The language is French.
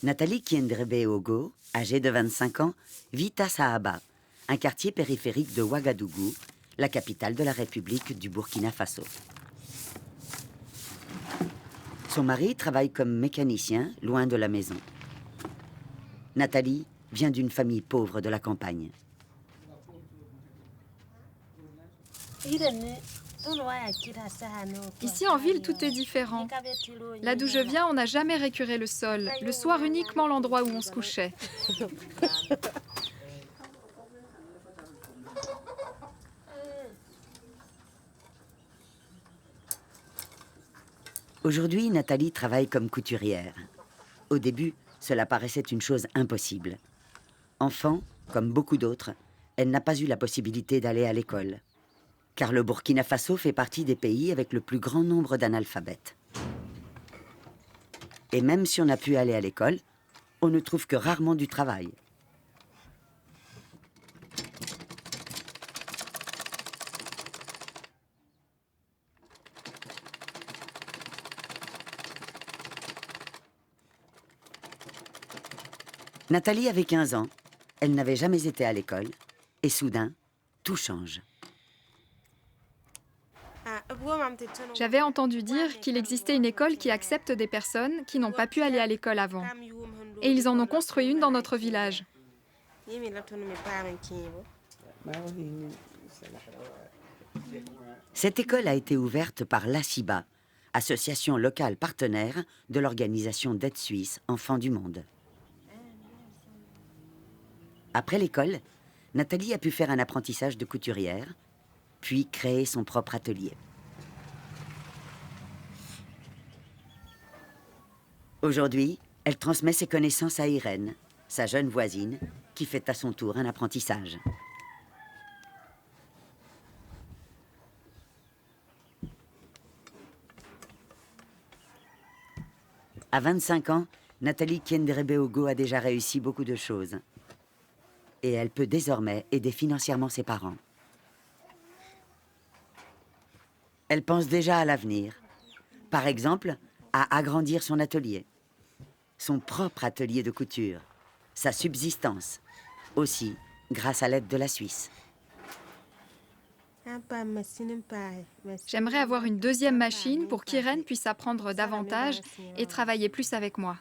Nathalie Kiendrebe-Ogo, âgée de 25 ans, vit à Sahaba, un quartier périphérique de Ouagadougou, la capitale de la République du Burkina Faso. Son mari travaille comme mécanicien, loin de la maison. Nathalie vient d'une famille pauvre de la campagne. Ici, en ville, tout est différent. Là d'où je viens, on n'a jamais récuré le sol. Le soir, uniquement l'endroit où on se couchait. Aujourd'hui, Nathalie travaille comme couturière. Au début, cela paraissait une chose impossible. Enfant, comme beaucoup d'autres, elle n'a pas eu la possibilité d'aller à l'école. Car le Burkina Faso fait partie des pays avec le plus grand nombre d'analphabètes. Et même si on a pu aller à l'école, on ne trouve que rarement du travail. Nathalie avait 15 ans, elle n'avait jamais été à l'école, et soudain, tout change. J'avais entendu dire qu'il existait une école qui accepte des personnes qui n'ont pas pu aller à l'école avant. Et ils en ont construit une dans notre village. Cette école a été ouverte par l'ACIBA, association locale partenaire de l'organisation d'aide suisse Enfants du Monde. Après l'école, Nathalie a pu faire un apprentissage de couturière, puis créer son propre atelier. Aujourd'hui, elle transmet ses connaissances à Irène, sa jeune voisine, qui fait à son tour un apprentissage. À 25 ans, Nathalie Kiendrebe-Ogo a déjà réussi beaucoup de choses. Et elle peut désormais aider financièrement ses parents. Elle pense déjà à l'avenir. Par exemple, à agrandir son atelier. Son propre atelier de couture. Sa subsistance. Aussi, grâce à l'aide de la Suisse. J'aimerais avoir une deuxième machine pour qu'Irène puisse apprendre davantage et travailler plus avec moi.